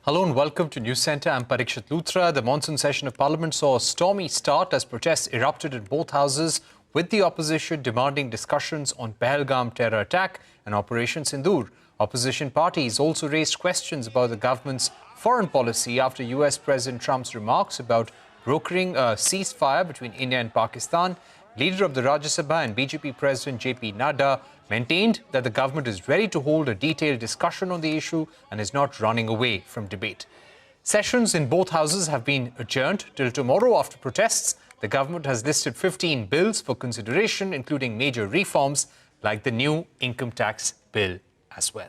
Hello and welcome to News Centre. I'm Parikshit Luthra. The monsoon session of Parliament saw a stormy start as protests erupted in both houses, with the opposition demanding discussions on Pahalgam terror attack and Operation Sindoor. Opposition parties also raised questions about the government's foreign policy after US President Trump's remarks about brokering a ceasefire between India and Pakistan. Leader of the Rajya Sabha and BJP President JP Nadda maintained that the government is ready to hold a detailed discussion on the issue and is not running away from debate. Sessions in both houses have been adjourned till tomorrow after protests. The government has listed 15 bills for consideration, including major reforms like the new income tax bill as well.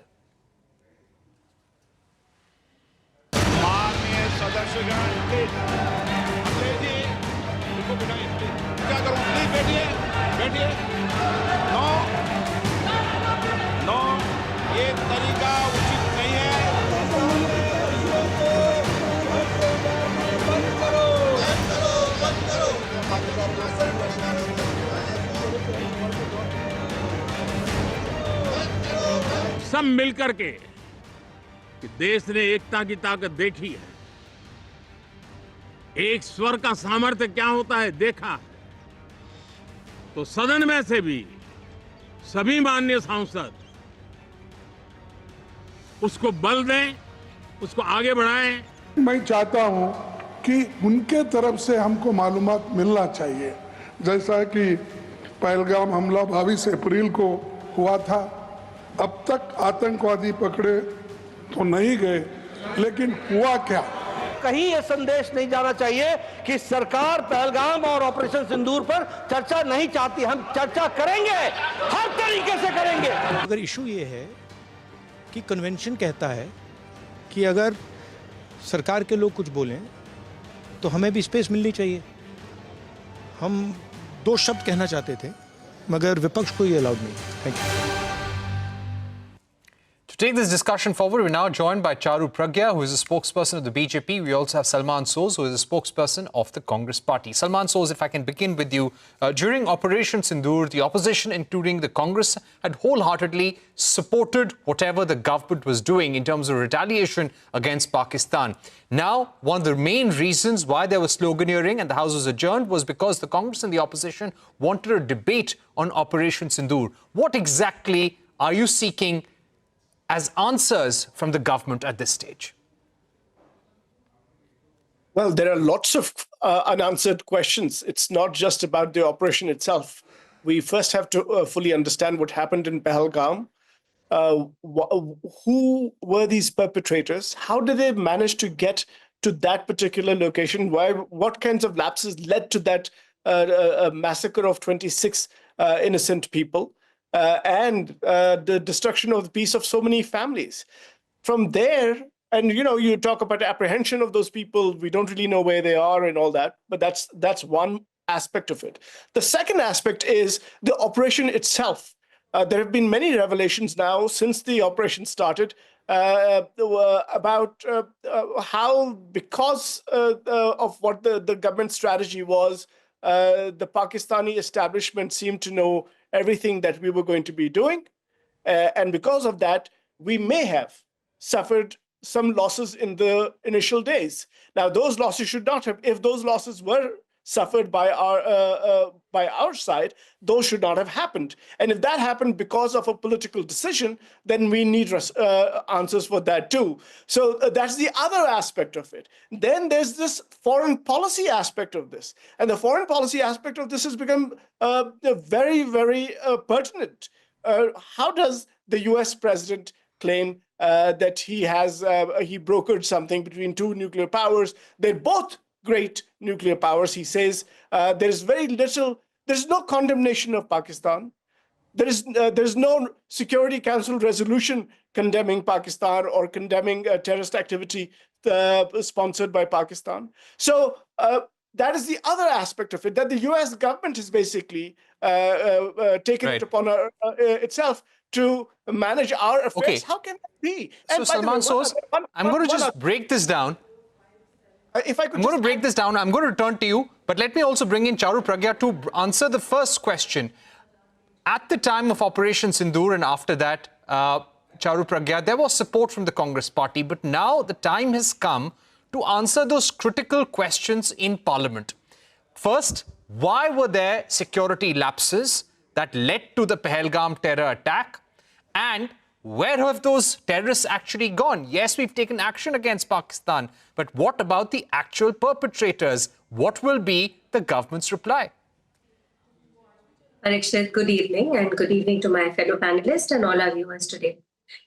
ये तरीका उचित नहीं है। सब मिलकर के कि देश ने एकता की ताकत देखी है, एक स्वर का सामर्थ्य क्या होता है देखा, तो सदन में से भी सभी माननीय सांसद उसको बल दें, उसको आगे बढ़ाएं। मैं चाहता हूं कि उनके तरफ से हमको मालूमात मिलना चाहिए, जैसा कि पहलगाम हमला 22 अप्रैल को हुआ था। अब तक आतंकवादी पकड़े तो नहीं गए, लेकिन हुआ क्या? कहीं ये संदेश नहीं जाना चाहिए कि सरकार पहलगाम और ऑपरेशन सिंदूर पर चर्चा नहीं चाहती। हम चर्चा करेंगे, हर तरीके से करेंगे। अगर इशू ये है कि कन्वेंशन कहता है कि अगर सरकार के लोग कुछ बोलें तो हमें भी स्पेस मिलनी चाहिए। हम 2 शब्द कहना चाहते थे, मगर विपक्ष को ये अलाउड नहीं। Thank you. To take this discussion forward, we're now joined by Charu Pragya, who is a spokesperson of the BJP. We also have Salman, who is a spokesperson of the Congress party. Salman, if I can begin with you. During Operation Sindoor, the opposition, including the Congress, had wholeheartedly supported whatever the government was doing in terms of retaliation against Pakistan. Now, one of the main reasons why there was sloganeering and the House was adjourned was because the Congress and the opposition wanted a debate on Operation Sindoor. What exactly are you seeking as answers from the government at this stage? Well, there are lots of unanswered questions. It's not just about the operation itself. We first have to fully understand what happened in Pahalgam. Who were these perpetrators? How did they manage to get to that particular location? What kinds of lapses led to that massacre of 26 innocent people? And the destruction of the peace of so many families. From there, and you talk about apprehension of those people, we don't really know where they are and all that, but that's one aspect of it. The second aspect is the operation itself. There have been many revelations now since the operation started about how, because of what the government strategy was, the Pakistani establishment seemed to know everything that we were going to be doing. And because of that, we may have suffered some losses in the initial days. Now, those losses should not have, if those losses were suffered by our side, those should not have happened. And if that happened because of a political decision, then we need answers for that too. So that's the other aspect of it. Then there's this foreign policy aspect of this. And the foreign policy aspect of this has become very, very pertinent. How does the US president claim that he brokered something between 2 nuclear powers? They're both great nuclear powers. He says there's no condemnation of Pakistan. There's no Security Council resolution condemning Pakistan or condemning terrorist activity sponsored by Pakistan. So that is the other aspect of it, that the US government has basically taken it upon itself to manage our affairs. Okay. How can that be? So, Salman, I'm going to just break this down. I'm going to break this down. I'm going to return to you. But let me also bring in Charu Pragya to answer the first question. At the time of Operation Sindoor and after that, Charu, Pragya, there was support from the Congress party, but now the time has come to answer those critical questions in Parliament. First, why were there security lapses that led to the Pahalgam terror attack? And where have those terrorists actually gone? Yes, we've taken action against Pakistan, but what about the actual perpetrators? What will be the government's reply? Parikshit, good evening, and good evening to my fellow panelists and all our viewers today.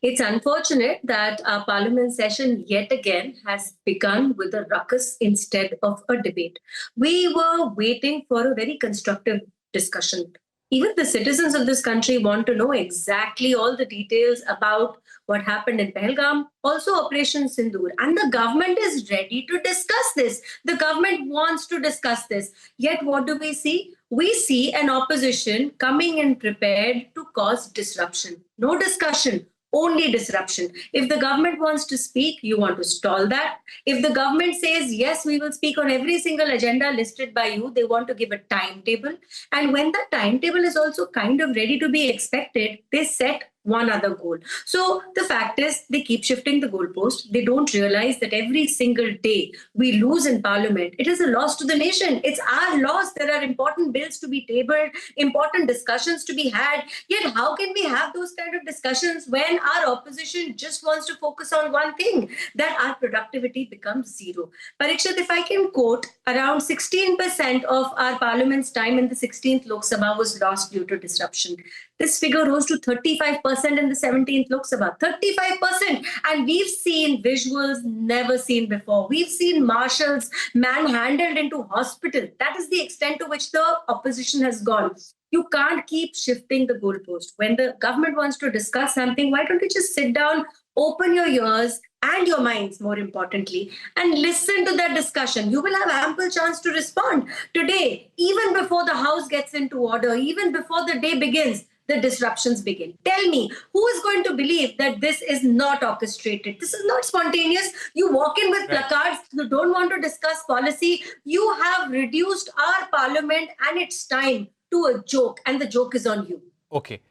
It's unfortunate that our parliament session yet again has begun with a ruckus instead of a debate. We were waiting for a very constructive discussion. Even the citizens of this country want to know exactly all the details about what happened in Pahalgam, also Operation Sindoor. And the government is ready to discuss this. The government wants to discuss this. Yet what do we see? We see an opposition coming in prepared to cause disruption. No discussion. Only disruption. If the government wants to speak, you want to stall that. If the government says, yes, we will speak on every single agenda listed by you, they want to give a timetable. And when the timetable is also kind of ready to be expected, they set one other goal. So the fact is, they keep shifting the goalpost. They don't realize that every single day we lose in Parliament, it is a loss to the nation. It's our loss. There are important bills to be tabled, important discussions to be had. Yet how can we have those kind of discussions when our opposition just wants to focus on one thing, that our productivity becomes zero? Parikshit, if I can quote, around 16% of our Parliament's time in the 16th Lok Sabha was lost due to disruption. This figure rose to 35% in the 17th Lok Sabha, 35%. And we've seen visuals never seen before. We've seen marshals manhandled into hospital. That is the extent to which the opposition has gone. You can't keep shifting the goalpost. When the government wants to discuss something, why don't you just sit down, open your ears and your minds, more importantly, and listen to that discussion? You will have ample chance to respond. Today, even before the House gets into order, even before the day begins, the disruptions begin. Tell me, who is going to believe that this is not orchestrated? This is not spontaneous. You walk in with placards, you don't want to discuss policy. You have reduced our Parliament and its time to a joke, and the joke is on you. Okay.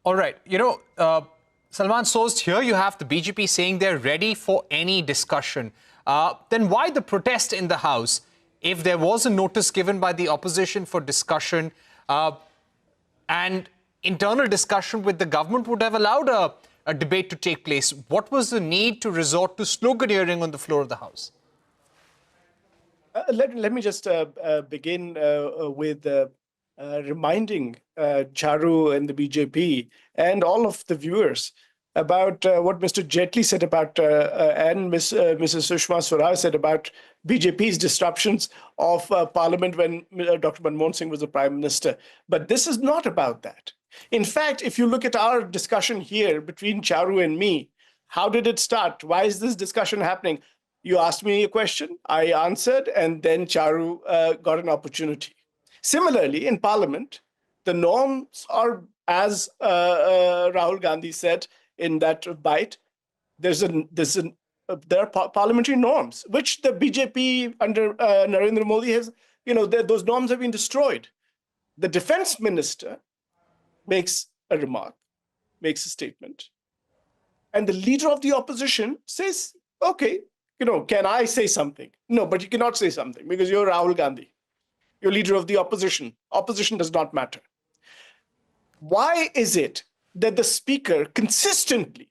All right. Salman, so here you have the BJP saying they're ready for any discussion. Then why the protest in the House? If there was a notice given by the opposition for discussion and internal discussion with the government would have allowed a debate to take place, what was the need to resort to sloganeering on the floor of the House? Let me just begin with reminding Charu and the BJP and all of the viewers about what Mr. Jaitley said about and Mrs. Sushma Swaraj said about BJP's disruptions of Parliament when Dr. Manmohan Singh was the Prime Minister. But this is not about that. In fact, if you look at our discussion here between Charu and me, how did it start? Why is this discussion happening? You asked me a question, I answered, and then Charu got an opportunity. Similarly, in Parliament, the norms are, as Rahul Gandhi said in that bite, there are parliamentary norms, which the BJP under Narendra Modi has, those norms have been destroyed. The defense minister makes a remark, makes a statement, and the leader of the opposition says, okay, can I say something? No, but you cannot say something because you're Rahul Gandhi. You're leader of the opposition. Opposition does not matter. Why is it that the speaker consistently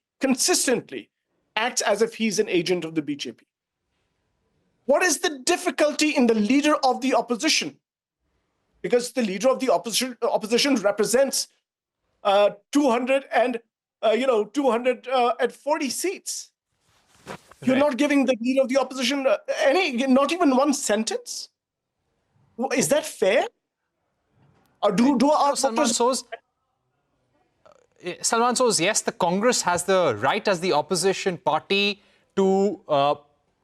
acts as if he's an agent of the BJP? What is the difficulty in the leader of the opposition? Because the leader of the opposition represents 240 seats. Right. You're not giving the leader of the opposition not even one sentence. Is that fair? Or do our Salman Soz, yes, the Congress has the right as the opposition party to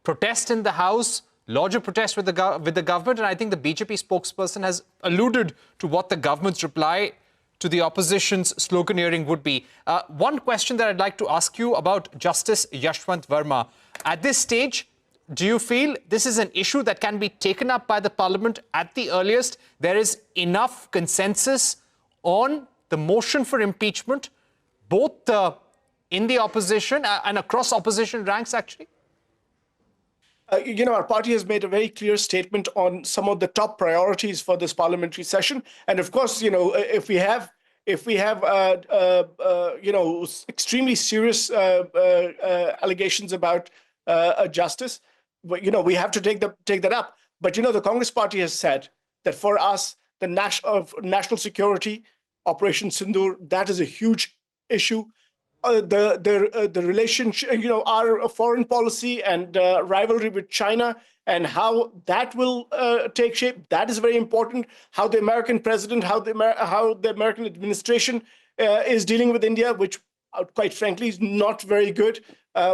protest in the House, lodge a protest with the government, and I think the BJP spokesperson has alluded to what the government's reply to the opposition's sloganeering would be. One question that I'd like to ask you about Justice Yashwant Verma. At this stage, do you feel this is an issue that can be taken up by the Parliament at the earliest? There is enough consensus on the motion for impeachment, both in the opposition and across opposition ranks, actually? Our party has made a very clear statement on some of the top priorities for this parliamentary session. And of course, if we have extremely serious allegations about justice, we have to take that up. But the Congress Party has said that for us, the national security, Operation Sindoor, that is a huge issue. The relationship, our foreign policy and rivalry with China and how that will take shape, that is very important. How the American president, how the American administration is dealing with India, which quite frankly is not very good.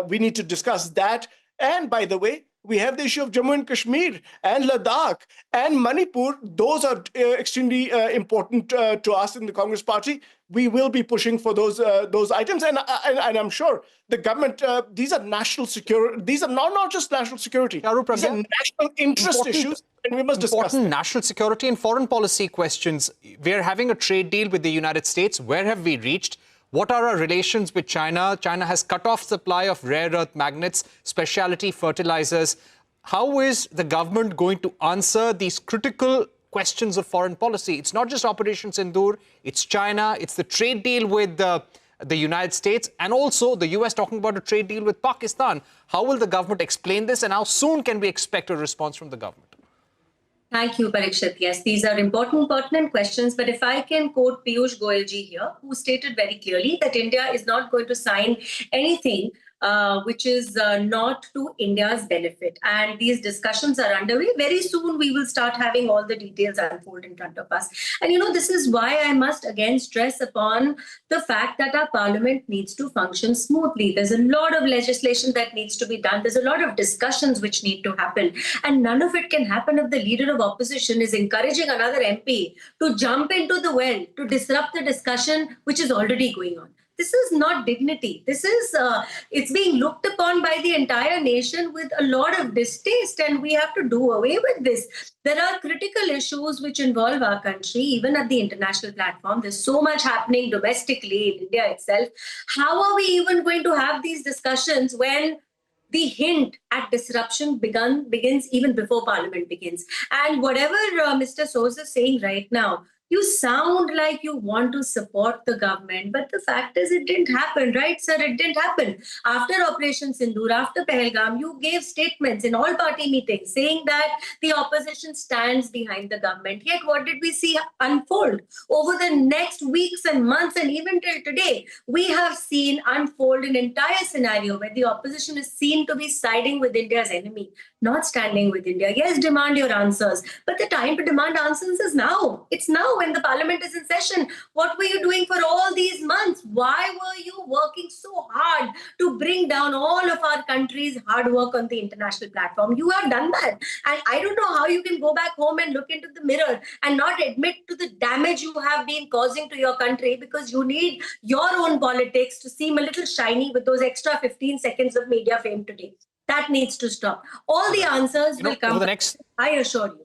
We need to discuss that. And by the way, we have the issue of Jammu and Kashmir and Ladakh and Manipur. Those are extremely important to us in the Congress Party. We will be pushing for those items, and I'm sure the government. These are national security. These are not just national security. Charu, these are national interest issues, and we must discuss important national security and foreign policy questions. We're having a trade deal with the United States. Where have we reached? What are our relations with China? China has cut off supply of rare earth magnets, specialty fertilizers. How is the government going to answer these critical questions of foreign policy? It's not just Operation Sindoor, it's China, it's the trade deal with the United States, and also the US talking about a trade deal with Pakistan. How will the government explain this, and how soon can we expect a response from the government? Thank you, Parikshit. Yes, these are important, pertinent questions. But if I can quote Piyush Goyal ji here, who stated very clearly that India is not going to sign anything which is not to India's benefit. And these discussions are underway. Very soon, we will start having all the details unfold in front of us. And, this is why I must again stress upon the fact that our parliament needs to function smoothly. There's a lot of legislation that needs to be done. There's a lot of discussions which need to happen. And none of it can happen if the leader of opposition is encouraging another MP to jump into the well, to disrupt the discussion which is already going on. This is not dignity. This is, it's being looked upon by the entire nation with a lot of distaste, and we have to do away with this. There are critical issues which involve our country, even at the international platform. There's so much happening domestically in India itself. How are we even going to have these discussions when the hint at disruption begins even before Parliament begins? And whatever Mr. Soos is saying right now, you sound like you want to support the government, but the fact is it didn't happen, right, sir? It didn't happen. After Operation Sindoor, after Pahalgam, you gave statements in all party meetings saying that the opposition stands behind the government. Yet what did we see unfold? Over the next weeks and months and even till today, we have seen unfold an entire scenario where the opposition is seen to be siding with India's enemy, not standing with India. Yes, demand your answers, but the time to demand answers is now. It's now when the parliament is in session. What were you doing for all these months? Why were you working so hard to bring down all of our country's hard work on the international platform? You have done that. And I don't know how you can go back home and look into the mirror and not admit to the damage you have been causing to your country because you need your own politics to seem a little shiny with those extra 15 seconds of media fame today. That needs to stop. All the answers will come. Over the next, I assure you.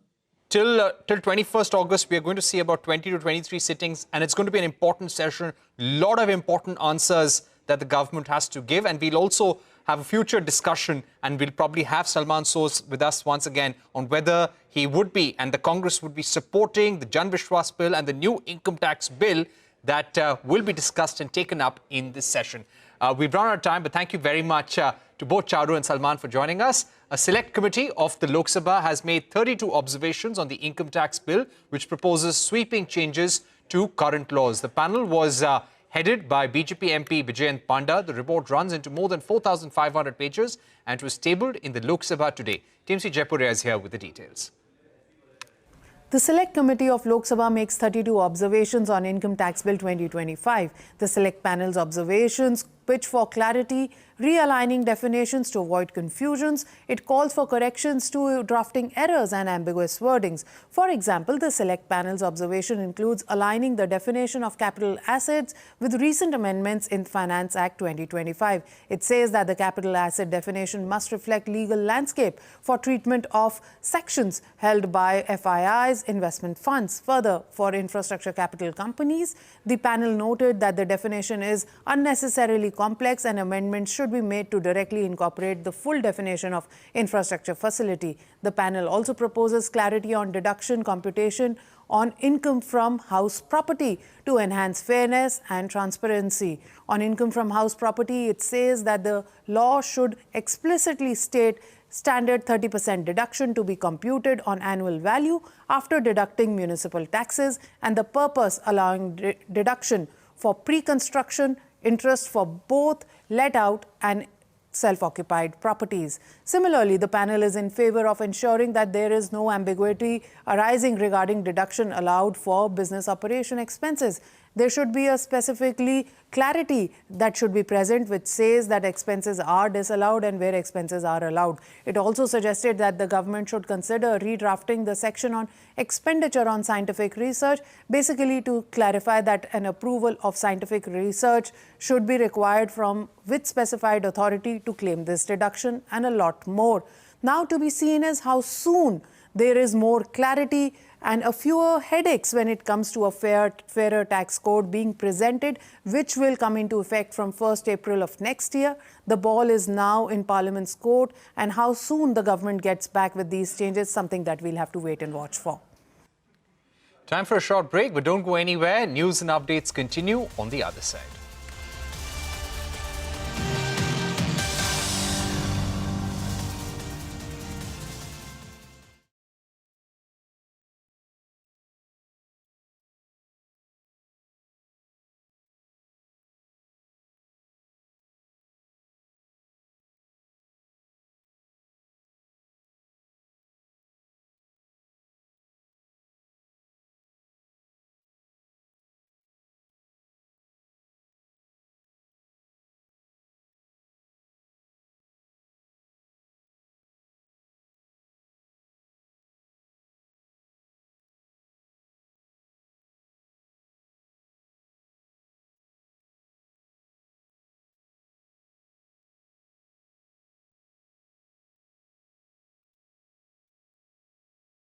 Till 21st August, we are going to see about 20 to 23 sittings, and it's going to be an important session. A lot of important answers that the government has to give, and we'll also have a future discussion, and we'll probably have Salman Soos with us once again on whether he would be and the Congress would be supporting the Jan Vishwas bill and the new income tax bill that will be discussed and taken up in this session. We've run out of time, but thank you very much to both Charu and Salman for joining us. A select committee of the Lok Sabha has made 32 observations on the income tax bill, which proposes sweeping changes to current laws. The panel was headed by BJP MP Vijayant Panda. The report runs into more than 4,500 pages and was tabled in the Lok Sabha today. TMC Jaipuria is here with the details. The Select Committee of Lok Sabha makes 32 observations on Income Tax Bill 2025. The Select Panel's observations pitch for clarity, realigning definitions to avoid confusions. It calls for corrections to drafting errors and ambiguous wordings. For example, the Select Panel's observation includes aligning the definition of capital assets with recent amendments in Finance Act 2025. It says that the capital asset definition must reflect legal landscape for treatment of sections held by FIIs, investment funds. Further, for infrastructure capital companies, the panel noted that the definition is unnecessarily complex and amendments should be made to directly incorporate the full definition of infrastructure facility. The panel also proposes clarity on deduction computation on income from house property to enhance fairness and transparency. On income from house property, it says that the law should explicitly state standard 30% deduction to be computed on annual value after deducting municipal taxes, and the purpose allowing deduction for pre-construction interest for both let out and self-occupied properties. Similarly, the panel is in favor of ensuring that there is no ambiguity arising regarding deduction allowed for business operation expenses. There should be a specifically clarity that should be present which says that expenses are disallowed and where expenses are allowed. It also suggested that the government should consider redrafting the section on expenditure on scientific research, basically to clarify that an approval of scientific research should be required from which specified authority to claim this deduction, and a lot more. Now to be seen is how soon there is more clarity and a fewer headaches when it comes to a fairer tax code being presented, which will come into effect from 1st April of next year. The ball is now in Parliament's court, and how soon the government gets back with these changes, something that we'll have to wait and watch for. Time for a short break, but don't go anywhere. News and updates continue on the other side.